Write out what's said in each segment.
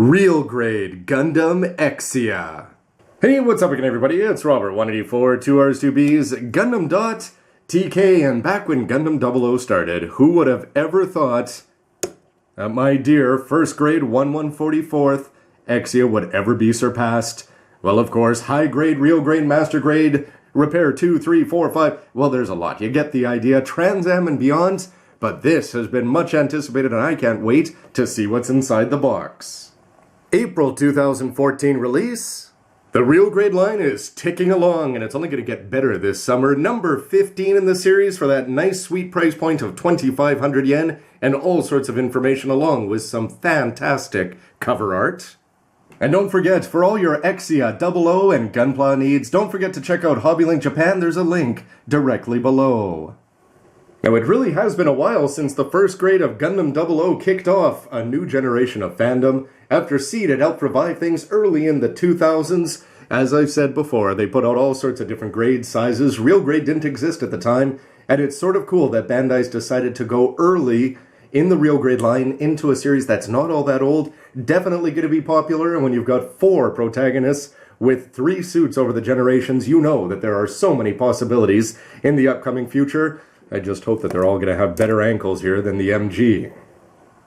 Real grade Gundam Exia. Hey, what's up again, everybody? It's Robert, 184, 2 R's, 2 B's, gundam.tk, and back when Gundam 00 started, who would have ever thought that my dear first grade 1144th Exia would ever be surpassed? Well, of course, high grade, real grade, master grade, repair 2, 3, 4, 5, well, there's a lot. You get the idea. Trans Am and beyond, but this has been much anticipated, and I can't wait to see what's inside the box. April 2014 release. The real grade line is ticking along, and it's only going to get better this summer. Number 15 in the series for that nice sweet price point of 2,500 yen, and all sorts of information along with some fantastic cover art. And don't forget, for all your Exia 00 and Gunpla needs, don't forget to check out HobbyLink Japan. There's a link directly below. Now, it really has been a while since the first grade of Gundam 00 kicked off a new generation of fandom. After Seed had helped revive things early in the 2000s, as I've said before, they put out all sorts of different grade sizes. Real grade didn't exist at the time, and it's sort of cool that Bandai's decided to go early in the real grade line into a series that's not all that old, definitely going to be popular, and when you've got 4 protagonists with 3 suits over the generations, you know that there are so many possibilities in the upcoming future. I just hope that they're all going to have better ankles here than the MG.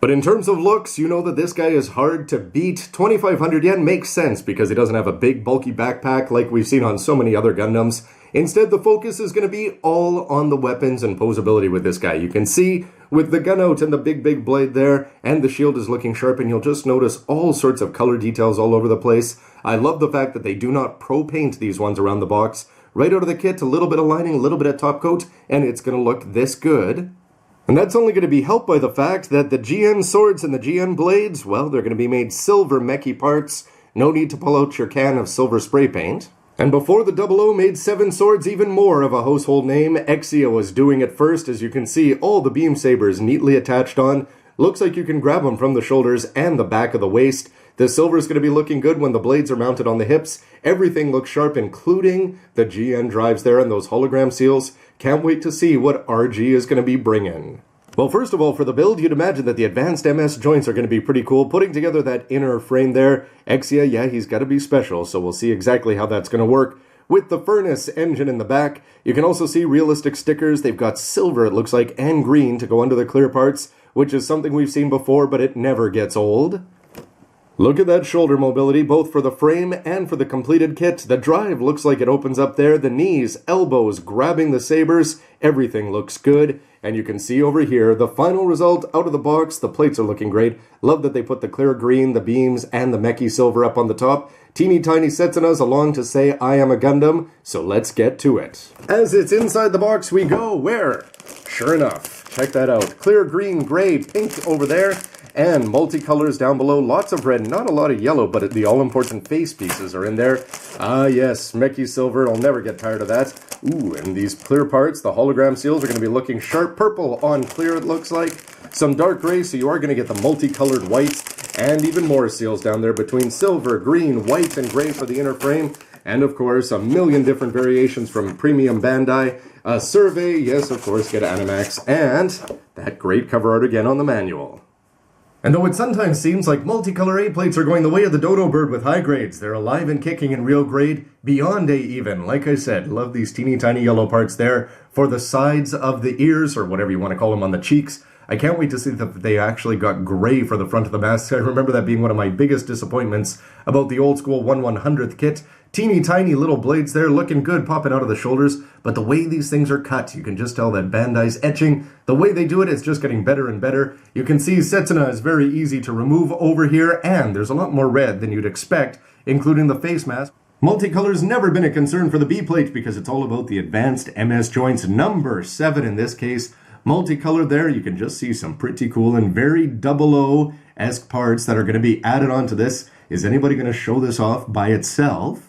But in terms of looks, you know that this guy is hard to beat. 2,500 yen makes sense because he doesn't have a big bulky backpack like we've seen on so many other Gundams. Instead, the focus is going to be all on the weapons and posability with this guy. You can see with the gun out and the big blade there, and the shield is looking sharp, and you'll just notice all sorts of color details all over the place. I love the fact that they do not pro-paint these ones around the box. Right out of the kit, a little bit of lining, a little bit of top coat, and it's going to look this good. And that's only going to be helped by the fact that the GN swords and the GN blades, well, they're going to be made silver mechy parts. No need to pull out your can of silver spray paint. And before the 00 made 7 swords even more of a household name, Exia was doing it first. As you can see, all the beam sabers neatly attached on. Looks like you can grab them from the shoulders and the back of the waist. The silver is going to be looking good when the blades are mounted on the hips. Everything looks sharp, including the GN drives there and those hologram seals. Can't wait to see what RG is going to be bringing. Well, first of all, for the build, you'd imagine that the advanced MS joints are going to be pretty cool. Putting together that inner frame there, Exia, yeah, he's got to be special, so we'll see exactly how that's going to work. With the furnace engine in the back, you can also see realistic stickers. They've got silver, it looks like, and green to go under the clear parts, which is something we've seen before, but it never gets old. Look at that shoulder mobility, both for the frame and for the completed kit. The drive looks like it opens up there. The knees, elbows, grabbing the sabers. Everything looks good. And you can see over here, the final result out of the box. The plates are looking great. Love that they put the clear green, the beams, and the mechy silver up on the top. Teeny tiny Setsunas along to say, I am a Gundam. So let's get to it. As it's inside the box, we go where? Sure enough, check that out. Clear green, gray, pink over there. And multicolors down below, lots of red, not a lot of yellow, but the all-important face pieces are in there. Ah yes, mechy silver, I'll never get tired of that. Ooh, and these clear parts, the hologram seals are going to be looking sharp purple on clear, it looks like. Some dark gray, so you are going to get the multicolored whites, and even more seals down there between silver, green, white, and gray for the inner frame. And of course, a million different variations from Premium Bandai. A survey, yes, of course, get Animax, and that great cover art again on the manual. And though it sometimes seems like multicolor A-plates are going the way of the dodo bird with high grades, they're alive and kicking in real grade, beyond A even. Like I said, love these teeny tiny yellow parts there for the sides of the ears, or whatever you want to call them on the cheeks. I can't wait to see that they actually got gray for the front of the mask. I remember that being one of my biggest disappointments about the old school 1/100th kit. Teeny tiny little blades there, looking good, popping out of the shoulders. But the way these things are cut, you can just tell that Bandai's etching. The way they do it is just getting better and better. You can see Setsuna is very easy to remove over here, and there's a lot more red than you'd expect, including the face mask. Multicolor's never been a concern for the B-plate because it's all about the advanced MS joints. Number 7 in this case. Multicolor there, you can just see some pretty cool and very 00-esque parts that are going to be added onto this. Is anybody going to show this off by itself?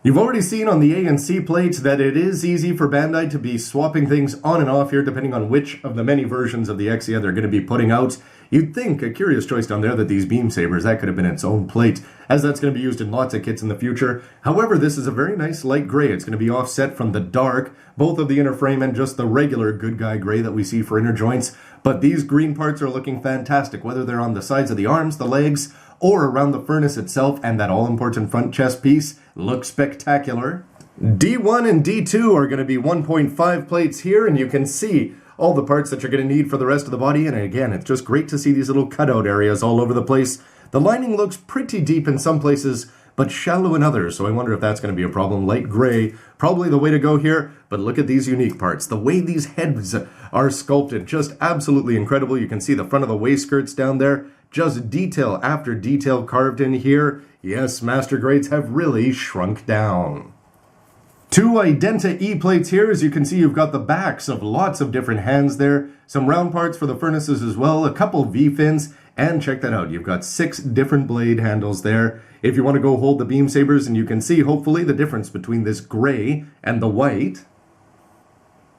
You've already seen on the A and C plates that it is easy for Bandai to be swapping things on and off here depending on which of the many versions of the Exia they're going to be putting out. You'd think, a curious choice down there, that these beam sabers, that could have been its own plate, as that's going to be used in lots of kits in the future. However, this is a very nice light gray. It's going to be offset from the dark, both of the inner frame and just the regular good guy gray that we see for inner joints. But these green parts are looking fantastic, whether they're on the sides of the arms, the legs, or around the furnace itself, and that all-important front chest piece looks spectacular. D1 and D2 are going to be 1.5 plates here, and you can see all the parts that you're going to need for the rest of the body. And again, it's just great to see these little cutout areas all over the place. The lining looks pretty deep in some places, but shallow in others, so I wonder if that's going to be a problem. Light gray, probably the way to go here, but look at these unique parts. The way these heads are sculpted, just absolutely incredible. You can see the front of the waist skirts down there, just detail after detail carved in here. Yes, master grades have really shrunk down. Two Identa E plates here. As you can see, you've got the backs of lots of different hands there. Some round parts for the furnaces as well. A couple V-fins. And check that out. You've got 6 different blade handles there. If you want to go hold the beam sabers, and you can see, hopefully, the difference between this gray and the white.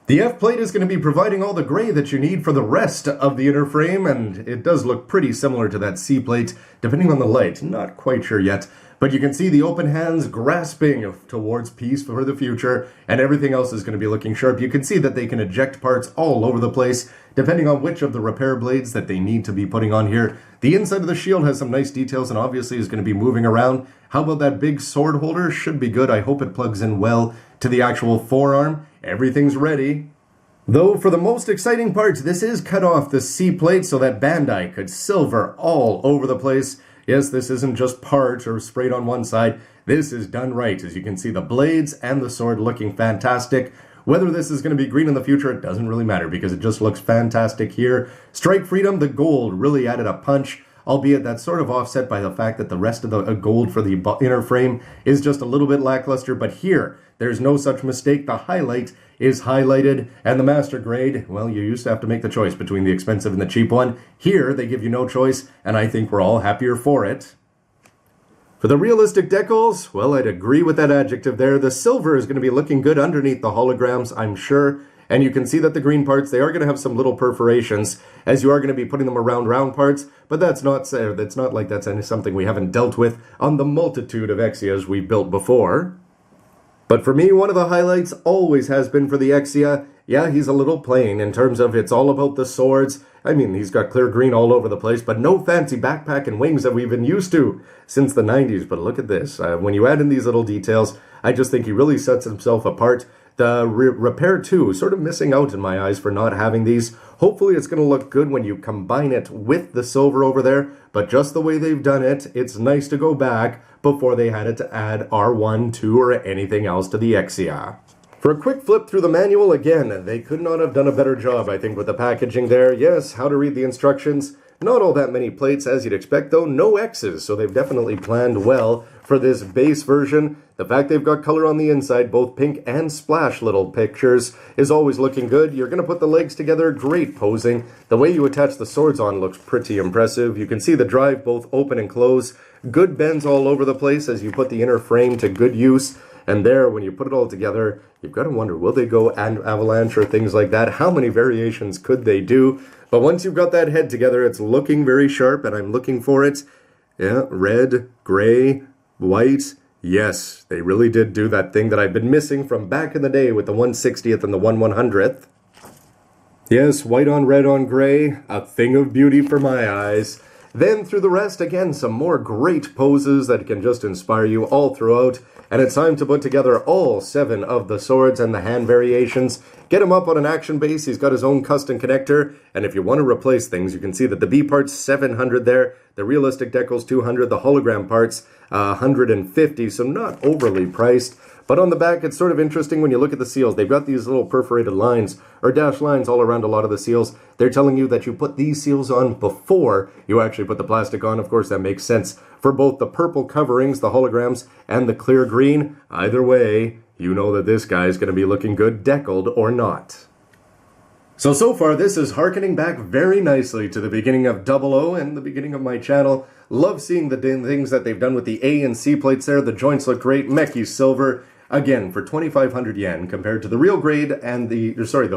The F plate is going to be providing all the gray that you need for the rest of the inner frame, and it does look pretty similar to that C plate, depending on the light. Not quite sure yet. But you can see the open hands grasping towards peace for the future, and everything else is going to be looking sharp. You can see that they can eject parts all over the place, depending on which of the repair blades that they need to be putting on here. The inside of the shield has some nice details and obviously is going to be moving around. How about that big sword holder? Should be good. I hope it plugs in well to the actual forearm. Everything's ready. Though for the most exciting parts, this is cut off the C plate so that Bandai could silver all over the place. Yes, this isn't just parts or sprayed on one side. This is done right. As you can see, the blades and the sword looking fantastic. Whether this is going to be green in the future, it doesn't really matter because it just looks fantastic here. Strike Freedom, the gold, really added a punch, albeit that's sort of offset by the fact that the rest of the gold for the inner frame is just a little bit lackluster. But here, there's no such mistake. The highlight is highlighted, and the master grade, well, you used to have to make the choice between the expensive and the cheap one. Here, they give you no choice, and I think we're all happier for it. For the realistic decals, well, I'd agree with that adjective there. The silver is going to be looking good underneath the holograms, I'm sure. And you can see that the green parts, they are going to have some little perforations, as you are going to be putting them around round parts, but that's not like that's something we haven't dealt with on the multitude of Exias we've built before. But for me, one of the highlights always has been for the Exia. Yeah, he's a little plain in terms of it's all about the swords. I mean, he's got clear green all over the place, but no fancy backpack and wings that we've been used to since the 90s. But look at this. When you add in these little details, I just think he really sets himself apart. The Repair 2, sort of missing out in my eyes for not having these. Hopefully it's going to look good when you combine it with the silver over there, but just the way they've done it, it's nice to go back before they had to add R1, 2, or anything else to the Exia. For a quick flip through the manual, again, they could not have done a better job, I think, with the packaging there. Yes, how to read the instructions. Not all that many plates as you'd expect, though. No X's, so they've definitely planned well for this base version. The fact they've got color on the inside, both pink and splash little pictures, is always looking good. You're going to put the legs together, great posing. The way you attach the swords on looks pretty impressive. You can see the drive both open and close. Good bends all over the place as you put the inner frame to good use. And there, when you put it all together, you've got to wonder, will they go avalanche or things like that? How many variations could they do? But once you've got that head together, it's looking very sharp, and I'm looking for it. Yeah, red, gray, white. Yes, they really did do that thing that I've been missing from back in the day with the 1/60th and the 1/100th. Yes, white on red on gray, a thing of beauty for my eyes. Then through the rest, again, some more great poses that can just inspire you all throughout. And it's time to put together all 7 of the swords and the hand variations. Get him up on an action base. He's got his own custom connector. And if you want to replace things, you can see that the B part's 700 there. The realistic decal's 200. The hologram part's 150. So not overly priced. But on the back, it's sort of interesting when you look at the seals. They've got these little perforated lines, or dashed lines all around a lot of the seals. They're telling you that you put these seals on before you actually put the plastic on. Of course, that makes sense for both the purple coverings, the holograms, and the clear green. Either way, you know that this guy is going to be looking good, decaled or not. So far this is harkening back very nicely to the beginning of 00 and the beginning of my channel. Love seeing the things that they've done with the A and C plates there. The joints look great. Meki silver. Again, for 2,500 yen compared to the real grade and the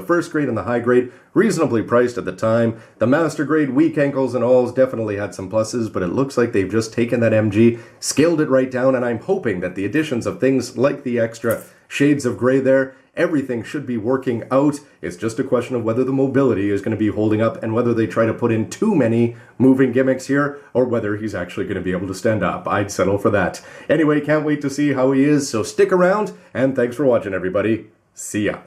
first grade and the high grade, reasonably priced at the time. The master grade, weak ankles and alls definitely had some pluses, but it looks like they've just taken that MG, scaled it right down, and I'm hoping that the additions of things like the extra shades of gray there, everything should be working out. It's just a question of whether the mobility is going to be holding up and whether they try to put in too many moving gimmicks here or whether he's actually going to be able to stand up. I'd settle for that. Anyway, can't wait to see how he is, so stick around, and thanks for watching, everybody. See ya.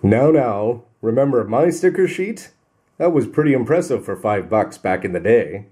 Now, remember my sticker sheet? That was pretty impressive for $5 back in the day.